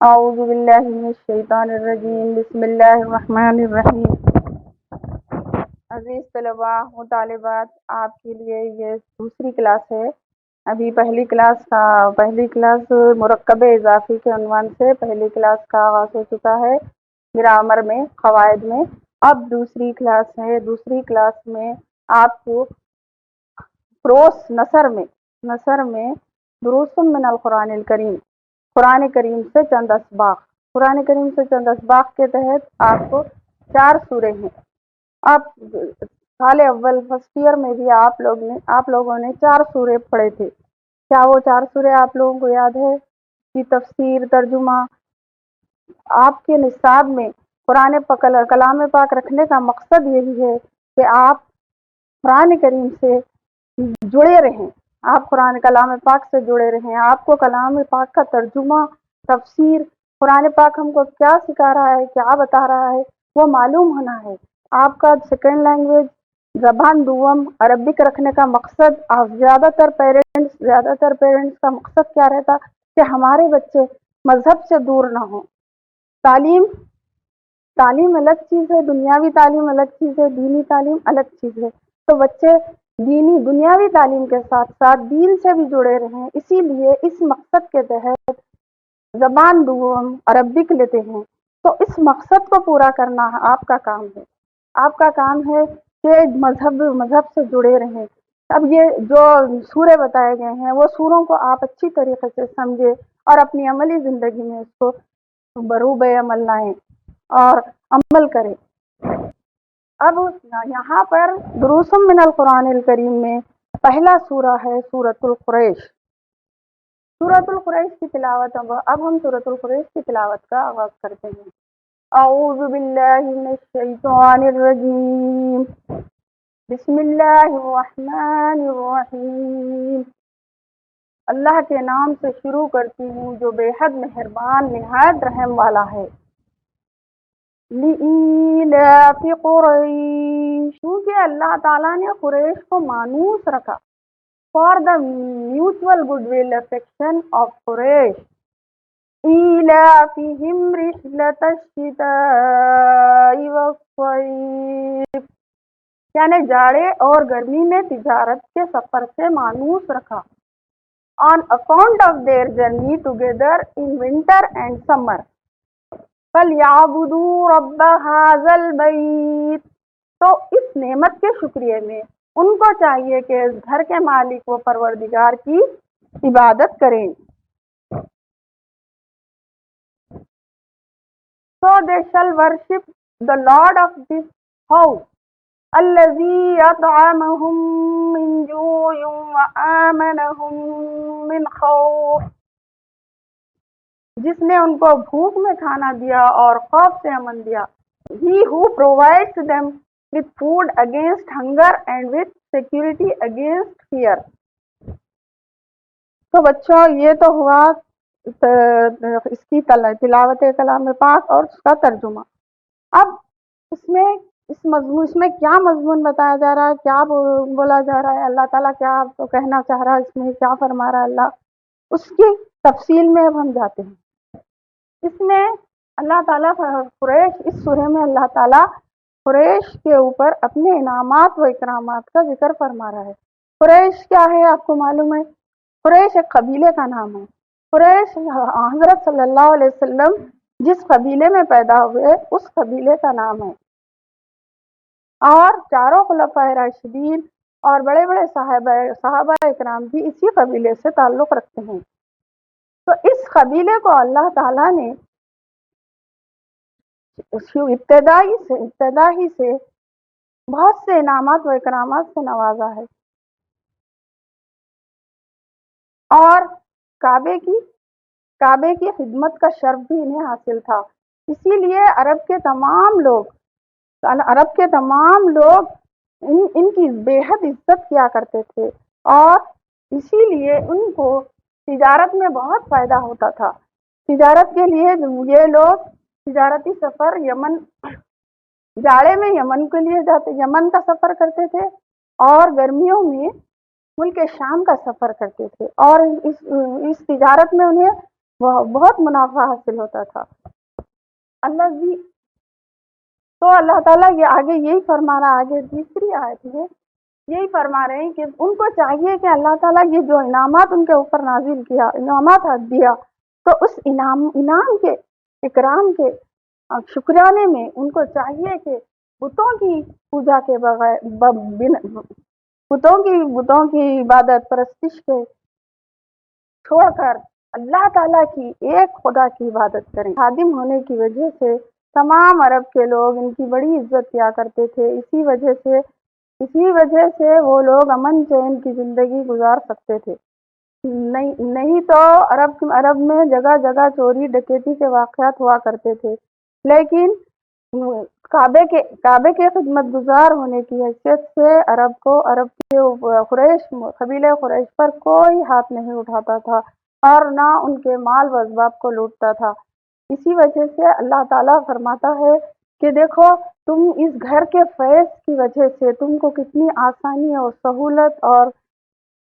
اعوذ باللہ من الشیطان الرجیم، بسم اللہ الرحمن الرحیم۔ عزیز طلباء و طالبات، آپ کے لیے یہ دوسری کلاس ہے۔ ابھی پہلی کلاس مرکب اضافی کے عنوان سے پہلی کلاس کا آغاز ہو چکا ہے گرامر میں، قواعد میں۔ اب دوسری کلاس ہے۔ دوسری کلاس میں آپ کو نثر میں دروس من القرآن الکریم، قرآن کریم سے چند اسباق کے تحت آپ کو 4 سورے ہیں۔ اب سال اول فرسٹ ایئر میں بھی آپ لوگوں نے 4 سورے پڑھے تھے۔ کیا وہ 4 سورے آپ لوگوں کو یاد ہے؟ کی تفسیر، ترجمہ؟ آپ کے نصاب میں کلام پاک رکھنے کا مقصد یہی ہے کہ آپ قرآن کریم سے جڑے رہیں، آپ کلام پاک سے جڑے رہیں۔ آپ کو کلام پاک کا ترجمہ، تفسیر، قرآن پاک ہم کو کیا سکھا رہا ہے، کیا بتا رہا ہے، وہ معلوم ہونا ہے۔ آپ کا سیکنڈ لینگویج، زبان دوم عربک رکھنے کا مقصد، زیادہ تر پیرنٹس کا مقصد کیا رہتا کہ ہمارے بچے مذہب سے دور نہ ہوں۔ تعلیم الگ چیز ہے، دنیاوی تعلیم الگ چیز ہے، دینی تعلیم الگ چیز ہے۔ تو بچے دنیاوی تعلیم کے ساتھ ساتھ دین سے بھی جڑے رہیں، اسی لیے اس مقصد کے تحت زبان دوم عربک لیتے ہیں۔ تو اس مقصد کو پورا کرنا آپ کا کام ہے۔ آپ کا کام ہے کہ مذہب سے جڑے رہیں۔ اب یہ جو سورے بتائے گئے ہیں، وہ سوروں کو آپ اچھی طریقے سے سمجھے اور اپنی عملی زندگی میں اس کو بروب عمل لائیں اور عمل کریں۔ اب یہاں پر دروس من القرآن الکریم میں پہلا سورہ ہے سورۃ القریش۔ سورۃ القریش کی تلاوت اب ہم سورۃ القریش کی تلاوت کا آغاز کرتے ہیں۔ اعوذ باللہ من الشیطان الرجیم، بسم اللہ الرحمن الرحیم۔ اللہ کے نام سے شروع کرتی ہوں جو بے حد مہربان نہایت رحم والا ہے۔ لِإِيلَافِ قُرَيْشٍ، کیونکہ اللہ تعالیٰ نے قریش کو مانوس رکھا۔ For the mutual goodwill affection of قریش، إِيلَافِهِمْ رِحْلَةَ الشِّتَاءِ وَالصَّيْفِ، یعنی جاڑے اور گرمی میں تجارت کے سفر سے مانوس رکھا۔ On account of their journey together in winter and summer، فَلْيَعْبُدُوا رَبَّ هَذَا الْبَيْتِ، تو اس نعمت کے شکریہ میں ان کو چاہیے کہ اس گھر کے مالک و پروردگار کی عبادت کریں۔ So they shall worship the Lord of this house، الَّذِي أَطْعَمَهُم مِّن جُوعٍ وَآمَنَهُم مِّن خَوْفٍ، جس نے ان کو بھوک میں کھانا دیا اور خوف سے امن دیا۔ He who provides them with food against hunger and with security against fear۔ تو بچوں یہ تو ہوا اس کی تلاوت کلام پاک اور اس کا ترجمہ۔ اب اس میں کیا مضمون بتایا جا رہا ہے، کیا بولا جا رہا ہے، اللہ تعالیٰ کیا آپ کو کہنا چاہ رہا ہے، اس میں کیا فرما رہا ہے اللہ، اس کی تفصیل میں اب ہم جاتے ہیں۔ اس میں اللہ تعالیٰ اس سورہ میں اللہ تعالیٰ قریش کے اوپر اپنے انعامات و اکرامات کا ذکر فرما رہا ہے۔ قریش کیا ہے آپ کو معلوم ہے؟ قریش ایک قبیلے کا نام ہے۔ قریش حضرت صلی اللہ علیہ وسلم جس قبیلے میں پیدا ہوئے اس قبیلے کا نام ہے، اور چاروں خلفائے راشدین اور بڑے بڑے صحابہ اکرام بھی اسی قبیلے سے تعلق رکھتے ہیں۔ تو اس قبیلے کو اللہ تعالیٰ نے ابتدائی سے بہت سے انعامات و اکرامات سے نوازا ہے، اور کعبے کی خدمت کا شرف بھی انہیں حاصل تھا۔ اسی لیے عرب کے تمام لوگ ان کی بے حد عزت کیا کرتے تھے، اور اسی لیے ان کو تجارت میں بہت فائدہ ہوتا تھا۔ تجارت کے لیے یہ لوگ تجارتی سفر جاڑے میں یمن کے لیے یمن کا سفر کرتے تھے، اور گرمیوں میں ملک شام کا سفر کرتے تھے اور اس تجارت میں انہیں بہت منافع حاصل ہوتا تھا۔ اللہ جی تو اللہ تعالیٰ یہ آگے یہی فرما رہا، آگے تیسری آیت میں یہی فرما رہے ہیں کہ ان کو چاہیے کہ اللہ تعالیٰ یہ جو انعامات ان کے اوپر نازل کیا، انعامات دیا، تو اس انعام کے اکرام کے شکرانے میں ان کو چاہیے کہ بتوں کی پوجا کے بغیر بتوں کی عبادت پرستش کے چھوڑ کر اللہ تعالیٰ کی ایک خدا کی عبادت کریں۔ خادم ہونے کی وجہ سے تمام عرب کے لوگ ان کی بڑی عزت کیا کرتے تھے، اسی وجہ سے وہ لوگ امن چین کی زندگی گزار سکتے تھے۔ نہیں تو عرب میں جگہ جگہ چوری ڈکیتی کے واقعات ہوا کرتے تھے، لیکن کعبے کے خدمت گزار ہونے کی حیثیت سے عرب کے قبیلہ قریش پر کوئی ہاتھ نہیں اٹھاتا تھا اور نہ ان کے مال و اسباب کو لوٹتا تھا۔ اسی وجہ سے اللہ تعالیٰ فرماتا ہے کہ دیکھو تم اس گھر کے فیض کی وجہ سے تم کو کتنی آسانی اور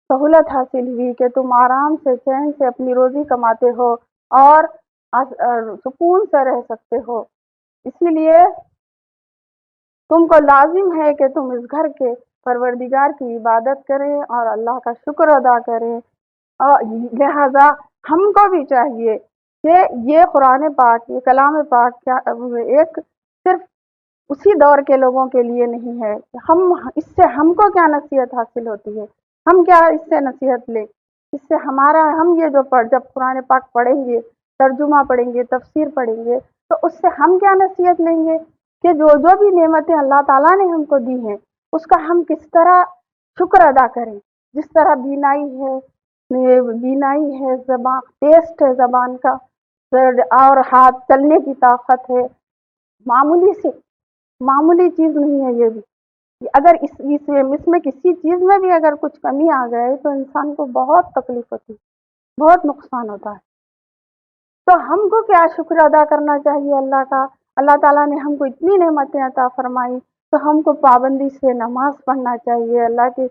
سہولت حاصل ہوئی کہ تم آرام سے چین سے اپنی روزی کماتے ہو اور سکون سے رہ سکتے ہو۔ اسی لیے تم کو لازم ہے کہ تم اس گھر کے پروردگار کی عبادت کریں اور اللہ کا شکر ادا کریں، اور لہذا ہم کو بھی چاہیے کہ یہ قرآن پاک، یہ کلام پاک کیا ایک صرف اسی دور کے لوگوں کے لیے نہیں ہے، اس سے ہم کو کیا نصیحت حاصل ہوتی ہے، ہم کیا اس سے نصیحت لیں، اس سے ہم یہ جب قرآن پاک پڑھیں گے، ترجمہ پڑھیں گے، تفسیر پڑھیں گے، تو اس سے ہم کیا نصیحت لیں گے کہ جو بھی نعمتیں اللہ تعالیٰ نے ہم کو دی ہیں اس کا ہم کس طرح شکر ادا کریں۔ جس طرح بینائی ہے زبان، ٹیسٹ ہے زبان کا، اور ہاتھ چلنے کی طاقت ہے، معمولی چیز نہیں ہے یہ بھی۔ اگر اس میں کسی چیز میں بھی اگر کچھ کمی آ گئے تو انسان کو بہت تکلیف ہوتی ہے، بہت نقصان ہوتا ہے۔ تو ہم کو کیا شکر ادا کرنا چاہیے اللہ کا؟ اللہ تعالیٰ نے ہم کو اتنی نعمتیں عطا فرمائی تو ہم کو پابندی سے نماز پڑھنا چاہیے، اللہ کی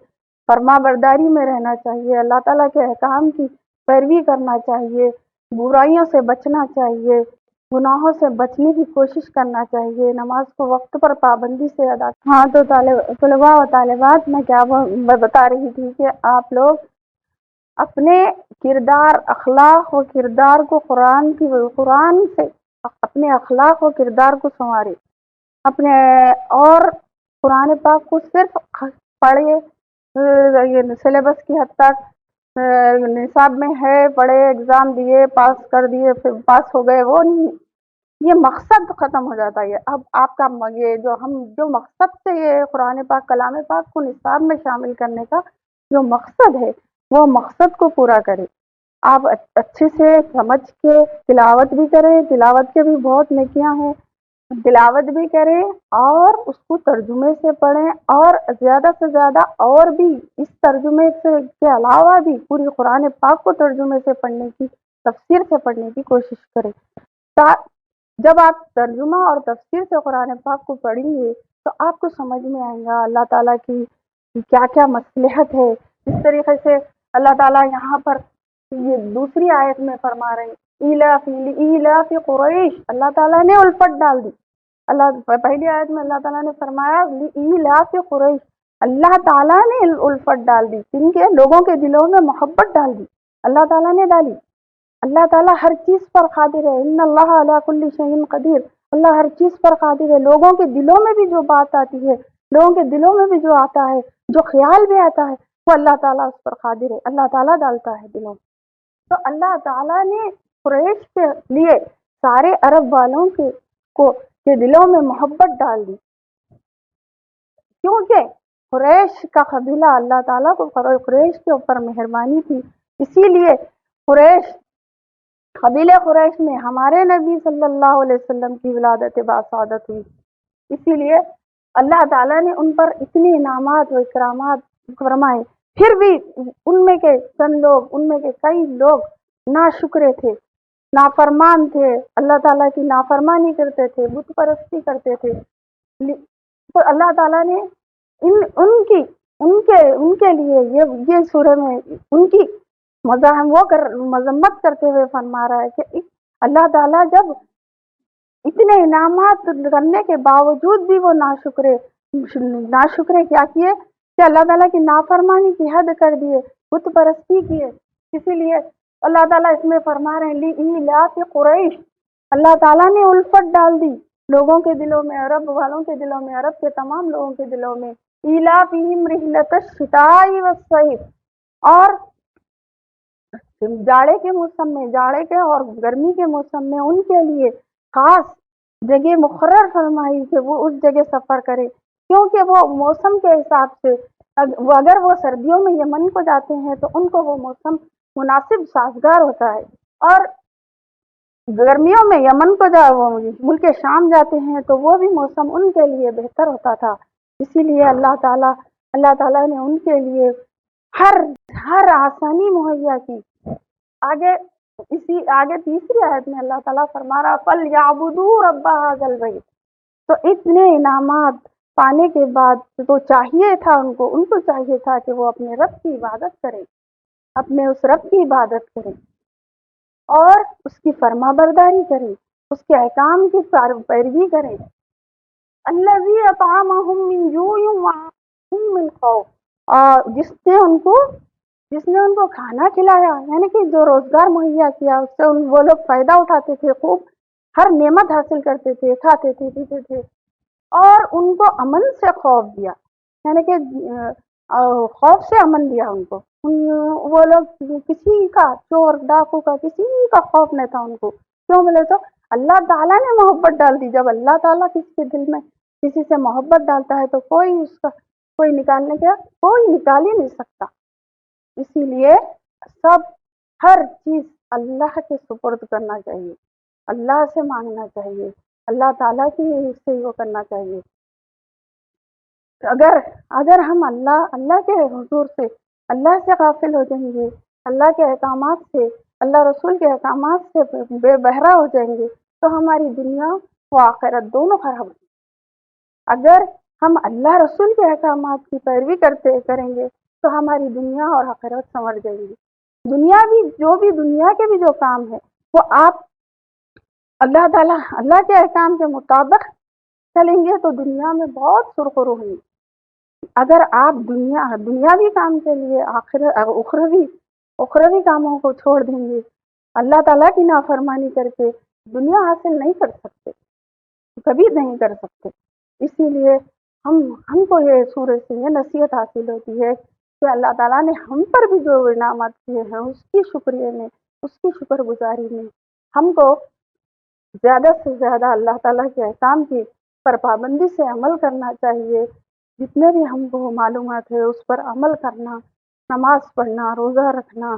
فرما برداری میں رہنا چاہیے، اللہ تعالیٰ کے احکام کی پیروی کرنا چاہیے، برائیوں سے بچنا چاہیے، گناہوں سے بچنے کی کوشش کرنا چاہیے، نماز کو وقت پر پابندی سے ادا۔ ہاں تو طلباء و طالبات، میں کیا بتا رہی تھی کہ آپ لوگ اپنے کردار، اخلاق و کردار کو قرآن سے اپنے اخلاق و کردار کو سنوارے، اور قرآن پاک کو صرف پڑھے، سلیبس کی حد تک نصاب میں ہے، پڑھے، ایگزام دیے، پاس کر دیے، پھر پاس ہو گئے، وہ نہیں، یہ مقصد ختم ہو جاتا ہے۔ اب آپ کا یہ جو مقصد سے یہ قرآن پاک، کلام پاک کو نصاب میں شامل کرنے کا جو مقصد ہے، وہ مقصد کو پورا کریں۔ آپ اچھے سے سمجھ کے تلاوت بھی کریں، تلاوت کے بھی بہت نیکیاں ہیں، تلاوت بھی کریں اور اس کو ترجمے سے پڑھیں، اور زیادہ سے زیادہ اور بھی اس ترجمے کے علاوہ بھی پوری قرآن پاک کو ترجمے سے پڑھنے کی، تفسیر سے پڑھنے کی کوشش کریں۔ جب آپ ترجمہ اور تفسیر سے قرآن پاک کو پڑھیں گے تو آپ کو سمجھ میں آئے گا اللہ تعالیٰ کی کیا کیا مصلحت ہے۔ اس طریقے سے اللہ تعالیٰ یہاں پر یہ دوسری آیت میں فرما رہے ہیں، ایلاف قریش، اللہ تعالیٰ نے الفت ڈال دی۔ پہلی آیت میں اللہ تعالیٰ نے فرمایا ایلاف قریش، اللہ تعالیٰ نے الفت ڈال دی، ان کے لوگوں کے دلوں میں محبت ڈال دی، اللہ تعالیٰ نے ڈالی۔ اللہ تعالیٰ ہر چیز پر قادر ہے، ان اللہ علی کل شیء قدیر، اللہ ہر چیز پر قادر ہے۔ لوگوں کے دلوں میں بھی جو بات آتی ہے، لوگوں کے دلوں میں بھی جو آتا ہے، جو خیال بھی آتا ہے، وہ اللہ تعالیٰ اس پر قادر ہے، اللہ تعالیٰ ڈالتا ہے دلوں میں۔ تو اللہ تعالیٰ نے قریش کے لیے سارے عرب والوں کے دلوں میں محبت ڈال دی، کیونکہ قریش کا قبیلہ اللہ تعالیٰ کو قریش کے اوپر مہربانی تھی، اسی لیے قبیلہ قریش میں ہمارے نبی صلی اللہ علیہ وسلم کی ولادت باسعادت ہوئی۔ اسی لیے اللہ تعالیٰ نے ان پر اتنے انعامات و اکرامات فرمائے، پھر بھی ان میں کے کئی لوگ ناشکرے تھے، نافرمان تھے، اللہ تعالیٰ کی نافرمانی کرتے تھے، بت پرستی کرتے تھے۔ تو اللہ تعالیٰ نے ان کی ان کے لیے یہ سورہ میں ان کی مذمت کرتے ہوئے فرما رہا ہے کہ اللہ تعالیٰ جب اتنے انعامات کرنے کے باوجود بھی وہ ناشکرے کیا کیے کہ اللہ تعالیٰ کی نافرمانی کی حد کر دیے، بت پرستی کیے. اسی لیے اللہ تعالیٰ اس میں فرما رہے ہیں لإیلاف قریش، اللہ تعالیٰ نے الفت ڈال دی لوگوں کے دلوں میں، عرب والوں کے دلوں میں، عرب کے تمام لوگوں کے دلوں میں. ایلافہم رحلۃ الشتاء والصیف، اور جاڑے کے اور گرمی کے موسم میں ان کے لیے خاص جگہ مقرر فرمائی کہ وہ اس جگہ سفر کرے، کیونکہ وہ موسم کے حساب سے اگر وہ سردیوں میں یمن کو جاتے ہیں تو ان کو وہ موسم مناسب سازگار ہوتا ہے، اور گرمیوں میں یمن کو ملک شام جاتے ہیں تو وہ بھی موسم ان کے لیے بہتر ہوتا تھا. اسی لیے اللہ تعالیٰ نے ان کے لیے ہر آسانی مہیا کی. آگے تیسری آیت میں اللہ تعالیٰ فرما رہا فَلْيَعْبُدُوا رَبَّ هَذَا الْبَيْتِ. تو اتنے انعامات پانے کے بعد تو چاہیے تھا ان کو چاہیے تھا کہ وہ اپنے رب کی عبادت کریں، اپنے اس رب کی عبادت کریں اور اس کی فرما برداری کریں، اس کے احکام کی پیروی کریں. الذی اطعمہم من جوع وآمنہم من خوف، اور جس نے ان کو کھانا کھلایا، یعنی کہ جو روزگار مہیا کیا، اس سے وہ لوگ فائدہ اٹھاتے تھے، خوب ہر نعمت حاصل کرتے تھے، کھاتے تھے، پیتے تھے، اور ان کو امن سے خوف دیا، یعنی کہ خوف سے امن دیا ان کو. وہ لوگ کسی کا، چور ڈاکو کا، کسی کا خوف نہیں تھا ان کو. کیوں بولے تو اللہ تعالیٰ نے محبت ڈال دی. جب اللہ تعالیٰ کسی کے دل میں کسی سے محبت ڈالتا ہے تو کوئی نکال ہی نہیں سکتا. اسی لیے ہر چیز اللہ کے سپرد کرنا چاہیے، اللہ سے مانگنا چاہیے، اللہ تعالیٰ کی سے وہ کرنا چاہیے. اگر ہم اللہ کے حضور سے، اللہ سے غافل ہو جائیں گے، اللہ کے احکامات سے، اللہ رسول کے احکامات سے بے بہرا ہو جائیں گے تو ہماری دنیا و آخرت دونوں خراب ہو. اگر ہم اللہ رسول کے احکامات کی پیروی کریں گے تو ہماری دنیا اور آخرت سنور جائے گی. دنیا کے بھی جو کام ہے وہ آپ اللہ کے احکام کے مطابق چلیں گے تو دنیا میں بہت سرخرو ہوئی. اگر آپ دنیاوی کام کے لیے اخروی کاموں کو چھوڑ دیں گے، اللہ تعالیٰ کی نافرمانی کر کے دنیا حاصل نہیں کر سکتے، کبھی نہیں کر سکتے. اسی لیے ہم کو یہ سورج سے یہ نصیحت حاصل ہوتی ہے کہ اللہ تعالیٰ نے ہم پر بھی جو انعامات کیے ہیں اس کی شکریہ میں، اس کی شکر گزاری میں ہم کو زیادہ سے زیادہ اللہ تعالیٰ کے احکام کی پر پابندی سے عمل کرنا چاہیے. جتنے بھی ہم کو معلومات ہے اس پر عمل کرنا، نماز پڑھنا، روزہ رکھنا،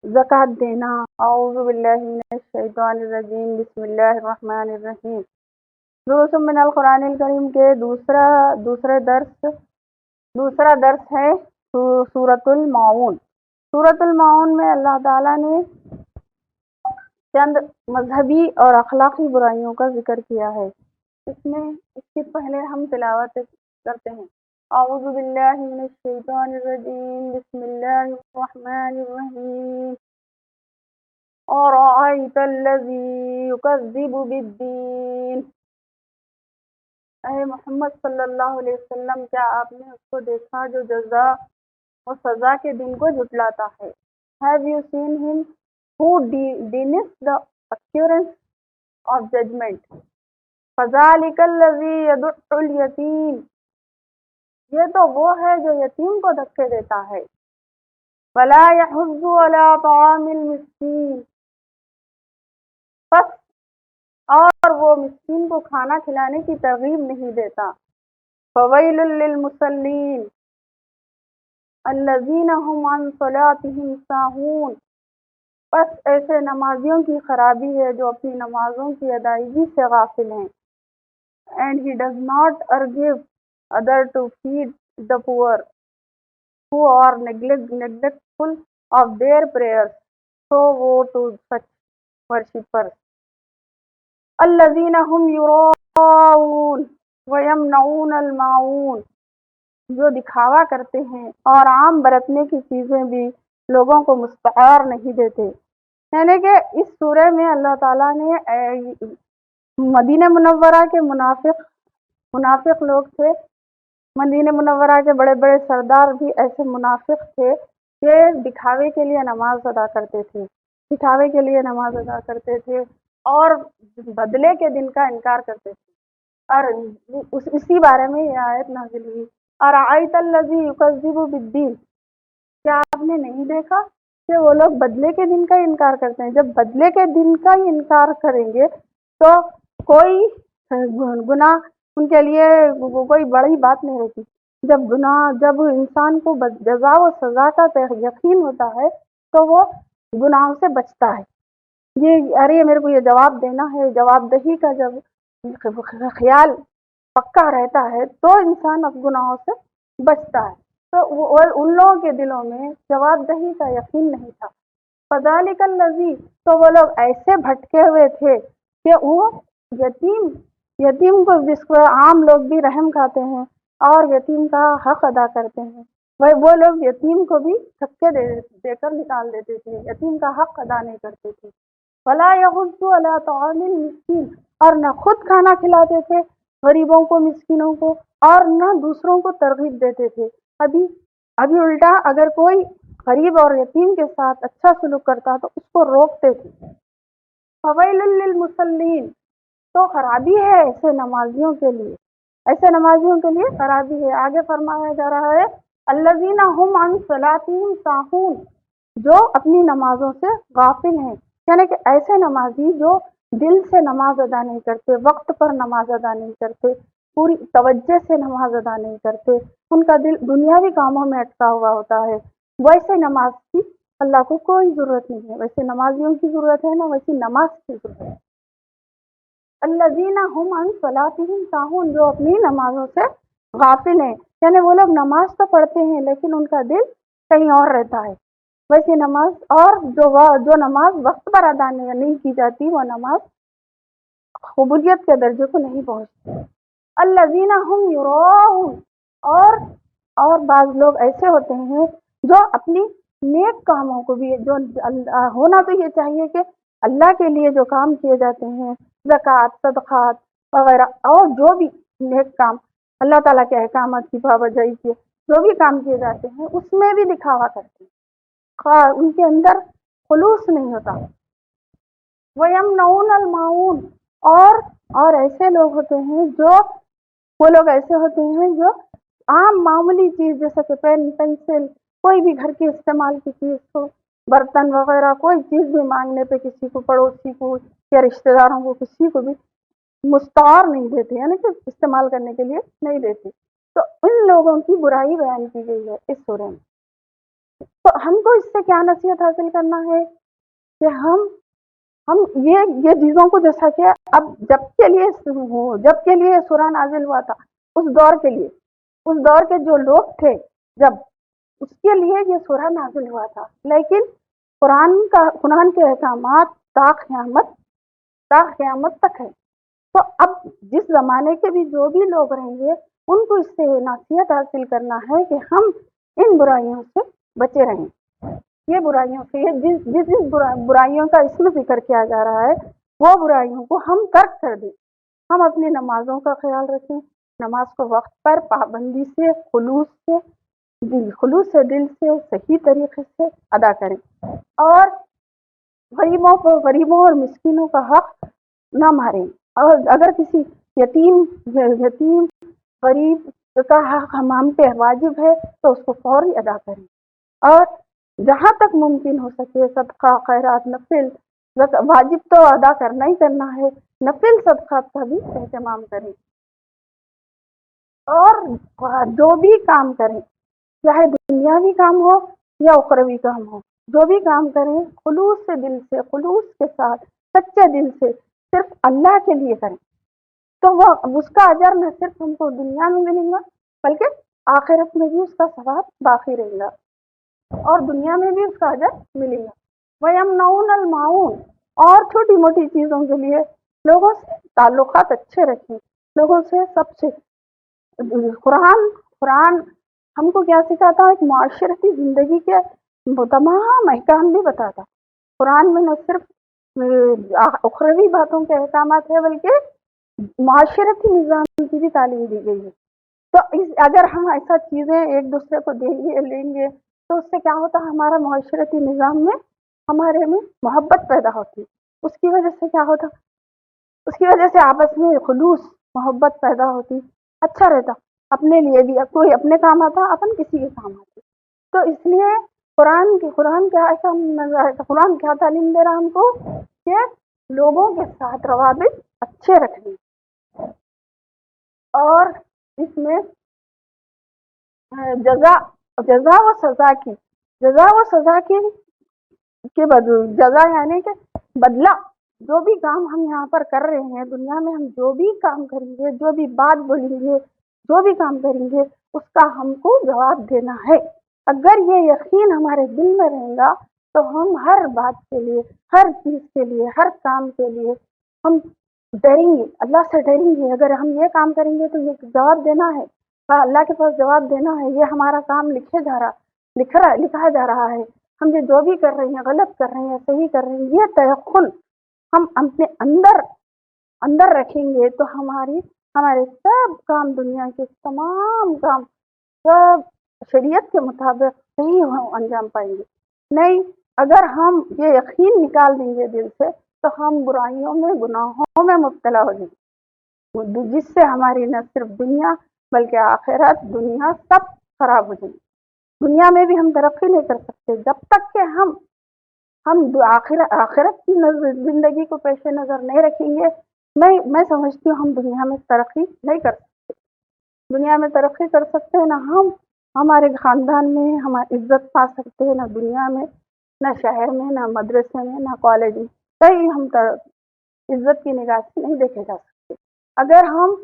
زکوٰۃ دینا. اعوذ باللہ من الشیطان الرجیم، بسم اللہ الرحمن الرحیم. دروس من القرآن الکریم کے دوسرا درس ہے سورۃ الماعون. سورۃ الماعون میں اللہ تعالیٰ نے چند مذہبی اور اخلاقی برائیوں کا ذکر کیا ہے. اس سے پہلے ہم تلاوت کرتے ہیں. اعوذ باللہ من الشیطان الرجیم، بسم اللہ الرحمن الرحیم. أَرَأَيْتَ الَّذِي يُكَذِّبُ بِالدِّينِ. اے محمد صلی اللہ علیہ وسلم، کیا آپ نے اس کو دیکھا جو جزا و سزا کے دن کو جھٹلاتا ہے؟ Have you seen him who denies the occurrence of judgment? فَذَلِكَ الَّذِي يَدُعُّ الْيَتِيمَ. یہ تو وہ ہے جو یتیم کو دھکے دیتا ہے. وَلَا يَحُضُّ عَلَىٰ طَعَامِ الْمِسْكِينِ. پس اور وہ مسکین کو کھانا کھلانے کی ترغیب نہیں دیتا. فَوَيْلٌ لِّلْمُصَلِّينَ الَّذِينَ هُمْ عَن صَلَاتِهِمْ سَاهُونَ. پس ایسے نمازیوں کی خرابی ہے جو اپنی نمازوں کی ادائیگی سے غافل ہیں. And he does not urge others to feed the poor who are neglectful of their prayers. So woe to such worshippers. الذين هم يراءون ويمنعون الماعون. جو دکھاوا کرتے ہیں اور عام برتنے کی چیزیں بھی لوگوں کو مستعار نہیں دیتے. یعنی کہ اس سورہ میں اللہ تعالیٰ نے مدینہ منورہ کے منافق لوگ تھے. مدینہ منورہ کے بڑے بڑے سردار بھی ایسے منافق تھے کہ دکھاوے کے لیے نماز ادا کرتے تھے، دکھاوے کے لیے نماز ادا کرتے تھے اور بدلے کے دن کا انکار کرتے تھے. اور اسی بارے میں یہ آیت نازل ہوئی. ارأیت الذی یکذب بالدین، کیا آپ نے نہیں دیکھا کہ وہ لوگ بدلے کے دن کا انکار کرتے ہیں؟ جب بدلے کے دن کا ہی انکار کریں گے تو کوئی گناہ ان کے لیے کوئی بڑی بات نہیں ہوتی. جب انسان کو جزا و سزا کا یقین ہوتا ہے تو وہ گناہوں سے بچتا ہے. ارے میرے کو یہ جواب دینا ہے، جواب دہی کا جب خیال پکا رہتا ہے تو انسان اب گناہوں سے بچتا ہے. تو ان لوگوں کے دلوں میں جواب دہی کا یقین نہیں تھا. فذالک الذی، تو وہ لوگ ایسے بھٹکے ہوئے تھے کہ وہ یتیم کو، جس کو عام لوگ بھی رحم کھاتے ہیں اور یتیم کا حق ادا کرتے ہیں، وہ لوگ یتیم کو بھی دھکے دے کر نکال دیتے تھے، یتیم کا حق ادا نہیں کرتے تھے. ولا یحض علی طعام المسکین، اور نہ خود کھانا کھلاتے تھے غریبوں کو، مسکینوں کو، اور نہ دوسروں کو ترغیب دیتے تھے. ابھی الٹا اگر کوئی غریب اور یتیم کے ساتھ اچھا سلوک کرتا تو اس کو روکتے تھے. فویل للمصلین، تو خرابی ہے ایسے نمازیوں کے لیے، ایسے نمازیوں کے لیے خرابی ہے. آگے فرمایا جا رہا ہے الذین هم عن صلاتهم ساہون، جو اپنی نمازوں سے غافل ہیں. یعنی کہ ایسے نمازی جو دل سے نماز ادا نہیں کرتے، وقت پر نماز ادا نہیں کرتے، پوری توجہ سے نماز ادا نہیں کرتے، ان کا دل دنیاوی کاموں میں اٹکا ہوا ہوتا ہے، ویسے نماز کی اللہ کو کوئی ضرورت نہیں ہے. ویسے نمازیوں کی ضرورت ہے، نہ ویسی نماز کی ضرورت ہے. الذین هم عن صلاتهم ساہون، جو اپنی نمازوں سے غافل ہیں. یعنی وہ لوگ نماز تو پڑھتے ہیں لیکن ان کا دل کہیں اور رہتا ہے. ویسی نماز، اور جو نماز وقت پر ادا نہیں کی جاتی وہ نماز قبولیت کے درجے کو نہیں پہنچتی. الذین هم یراؤون، اور بعض لوگ ایسے ہوتے ہیں جو اپنی نیک کاموں کو بھی، جو ہونا تو یہ چاہیے کہ اللہ کے لیے جو کام کیے جاتے ہیں، زکوٰۃ، صدقات وغیرہ، اور جو بھی نیک کام اللہ تعالیٰ کے احکامات کی پابندی کے جو بھی کام کیے جاتے ہیں اس میں بھی دکھاوا کرتے ہیں، ان کے اندر خلوص نہیں ہوتا. وَيَمْنَعُونَ الْمَاعُونَ، اور ایسے لوگ ہوتے ہیں جو عام معمولی چیز جیسے کہ پین، پنسل، کوئی بھی گھر کے استعمال کی چیز کو، برتن وغیرہ، کوئی چیز بھی مانگنے پہ کسی کو، پڑوسی کو یا رشتہ داروں کو، کسی کو بھی مستعار نہیں دیتے، یعنی کہ استعمال کرنے کے لیے نہیں دیتے. تو ان لوگوں کی برائی بیان کی گئی ہے اس سورہ میں. تو ہم کو اس سے کیا نصیحت حاصل کرنا ہے کہ ہم یہ چیزوں کو، جیسا کہ اب جب کے لیے سورہ نازل ہوا تھا، اس دور کے جو لوگ تھے جب، اس کے لیے یہ سورہ نازل ہوا تھا. لیکن قرآن کے احکامات تا قیامت تک ہے. تو اب جس زمانے کے بھی جو بھی لوگ رہیں گے ان کو اس سے نصیحت حاصل کرنا ہے کہ ہم ان برائیوں سے بچے رہیں. یہ برائیوں سے، جس برائیوں کا اس میں ذکر کیا جا رہا ہے وہ برائیوں کو ہم ترک کر دیں. ہم اپنی نمازوں کا خیال رکھیں، نماز کو وقت پر پابندی سے، خلوص سے دل سے صحیح طریقے سے ادا کریں، اور غریبوں اور مسکینوں کا حق نہ ماریں. اور اگر کسی یتیم غریب کا حق ہم پہ واجب ہے تو اس کو فوری ادا کریں. اور جہاں تک ممکن ہو سکے صدقہ، خیرات، نفل، واجب تو ادا کرنا ہی کرنا ہے، نفل صدقات کا بھی اہتمام کریں. اور جو بھی کام کریں، چاہے دنیاوی کام ہو یا اخروی کام ہو، جو بھی کام کریں خلوص سے، دل سے، خلوص کے ساتھ، سچے دل سے، صرف اللہ کے لیے کریں. تو وہ اس کا اجر نہ صرف ہم کو دنیا میں ملے گا بلکہ آخرت میں بھی اس کا ثواب باقی رہے گا، اور دنیا میں بھی اس کا اجر ملے گا. وَيَمْنَعُونَ الْمَاعُونَ، اور چھوٹی موٹی چیزوں کے لیے لوگوں سے تعلقات اچھے رکھیں، لوگوں سے سب سے قرآن ہم کو کیا سکھاتا ہے؟ ایک معاشرتی زندگی کے وہ تمام احکام بھی بتاتا. قرآن میں نہ صرف اخروی باتوں کے احکامات ہیں بلکہ معاشرتی نظام کی بھی تعلیم دی گئی ہے. تو اگر ہم ایسا چیزیں ایک دوسرے کو لیں گے تو اس سے کیا ہوتا ہے؟ ہمارا معاشرتی نظام میں ہمارے میں محبت پیدا ہوتی. اس کی وجہ سے کیا ہوتا؟ اس کی وجہ سے آپس میں خلوص محبت پیدا ہوتی. اچھا رہتا. اپنے لیے بھی کوئی اپنے کام آتا، اپن کسی کے کام آتے. تو اس لیے قرآن کیا تعلیم دے رہا ہم کو کہ لوگوں کے ساتھ روابط اچھے رکھنے. اور اس میں جزا و سزا کی جزا یعنی کہ بدلہ. جو بھی کام ہم یہاں پر کر رہے ہیں دنیا میں، ہم جو بھی کام کریں گے، جو بھی بات بولیں گے، جو بھی کام کریں گے، اس کا ہم کو جواب دینا ہے. اگر یہ یقین ہمارے دل میں رہے گا تو ہم ہر بات کے لیے، ہر چیز کے لیے، ہر کام کے لیے ہم ڈریں گے، اللہ سے ڈریں گے. اگر ہم یہ کام کریں گے تو یہ جواب دینا ہے، اللہ کے پاس جواب دینا ہے. یہ ہمارا کام لکھا جا رہا ہے. ہم یہ جو بھی کر رہے ہیں، غلط کر رہے ہیں، صحیح کر رہے ہیں، یہ تیقن ہم اپنے اندر رکھیں گے تو ہمارے سب کام، دنیا کے تمام کام سب شریعت کے مطابق صحیح انجام پائیں گے. نہیں، اگر ہم یہ یقین نکال دیں گے دل سے تو ہم برائیوں میں، گناہوں میں مبتلا ہو جائیں گے، جس سے ہماری نہ صرف دنیا بلکہ آخرت، دنیا سب خراب ہو جائیں گی. دنیا میں بھی ہم ترقی نہیں کر سکتے جب تک کہ ہم آخرت کی زندگی کو پیش نظر نہیں رکھیں گے. میں سمجھتی ہوں ہم دنیا میں ترقی نہیں کر سکتے. دنیا میں ترقی کر سکتے ہیں نہ ہم ہمارے خاندان میں ہم عزت پا سکتے ہیں، نہ دنیا میں، نہ شہر میں، نہ مدرسے میں، نہ کالج میں. کہیں ہم عزت کی نگاہ سے نہیں دیکھے جا سکتے. اگر ہم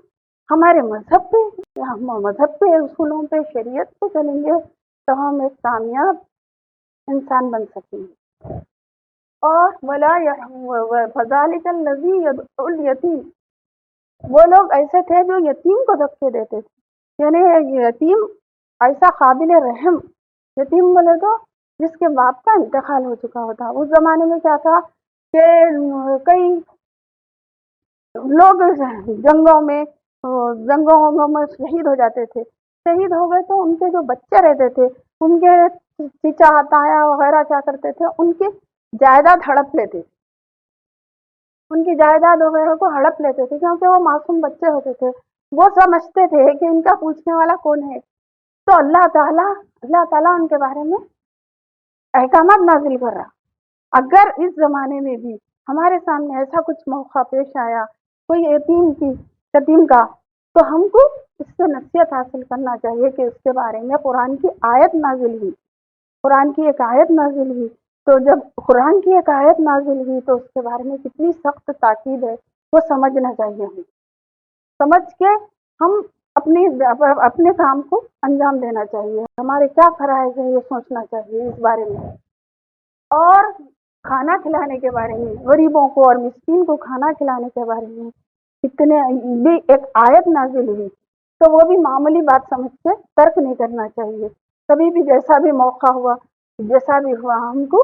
ہمارے مذہب پہ اصولوں پہ، شریعت پہ چلیں گے تو ہم ایک کامیاب انسان بن سکیں گے. اور فذلک الذی یدعو الیتیم، وہ لوگ ایسے تھے جو یتیم کو دھکے دیتے تھے. یعنی یتیم ایسا قابل رحم، یتیم بولے تو جس کے باپ کا انتقال ہو چکا ہوتا. اس زمانے میں کیا تھا کہ کئی لوگ جنگوں میں شہید ہو جاتے تھے. شہید ہو گئے تو ان کے جو بچے رہتے تھے، ان کے چچا تایا وغیرہ کیا کرتے تھے؟ ان کی جائیداد ہڑپ لیتے تھے. ان کی جائیداد وغیرہ کو ہڑپ لیتے تھے کیونکہ وہ معصوم بچے ہوتے تھے. وہ سمجھتے تھے کہ ان کا پوچھنے والا کون ہے. تو اللہ تعالیٰ ان کے بارے میں احکامات نازل کر رہا. اگر اس زمانے میں بھی ہمارے سامنے ایسا کچھ موقع پیش آیا کوئی یتیم کا، تو ہم کو اس سے نصیحت حاصل کرنا چاہیے کہ اس کے بارے میں قرآن کی آیت نازل ہوئی. قرآن کی ایک آیت نازل ہوئی. تو جب قرآن کی ایک آیت نازل ہوئی تو اس کے بارے میں کتنی سخت تاکید ہے وہ سمجھنا چاہیے. ہمیں سمجھ کے ہم اپنے کام کو انجام دینا چاہیے. ہمارے کیا فرائض ہے یہ سوچنا چاہیے اس بارے میں. اور کھانا کھلانے کے بارے میں، غریبوں کو اور مسکین کو کھانا کھلانے کے بارے میں کتنے بھی ایک آیت نازل ہوئی. تو وہ بھی معمولی بات سمجھ کے ترک نہیں کرنا چاہیے. کبھی بھی جیسا بھی موقع ہوا، جیسا بھی ہوا، ہم کو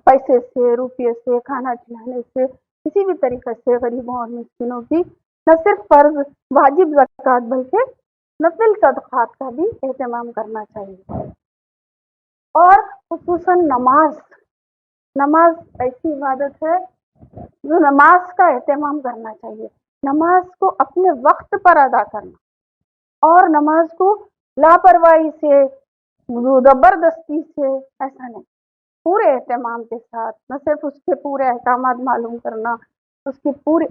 پیسے سے، روپیے سے، کھانا کھلانے سے، کسی بھی طریقے سے غریبوں اور مسکینوں کی نہ صرف فرض واجب زکوٰۃ بلکہ نفل صدقات کا بھی اہتمام کرنا چاہیے. اور خصوصاً نماز ایسی عبادت ہے جو نماز کا اہتمام کرنا چاہیے. نماز کو اپنے وقت پر ادا کرنا، اور نماز کو لاپرواہی سے، زبردستی سے ایسا نہیں، پورے اہتمام کے ساتھ، نہ صرف اس کے پورے احکامات معلوم کرنا، اس کی پورے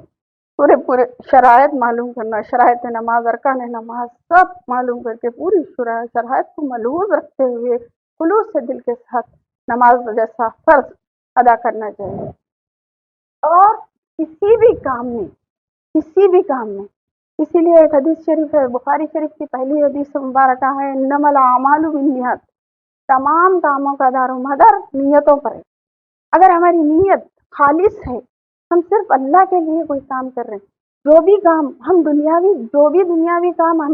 شرائط معلوم کرنا، شرائط نماز، ارکان نماز سب معلوم کر کے پوری شرائط کو ملحوظ رکھتے ہوئے خلوص سے دل کے ساتھ نماز جیسا فرض ادا کرنا چاہیے. اور کسی بھی کام میں اسی لیے ایک حدیث شریف ہے، بخاری شریف کی پہلی حدیث مبارکہ ہے، انما الاعمال بالنیات، تمام کاموں کا دار و مدار نیتوں پر ہے. اگر ہماری نیت خالص ہے، ہم صرف اللہ کے لیے کوئی کام کر رہے ہیں، جو بھی دنیاوی کام ہم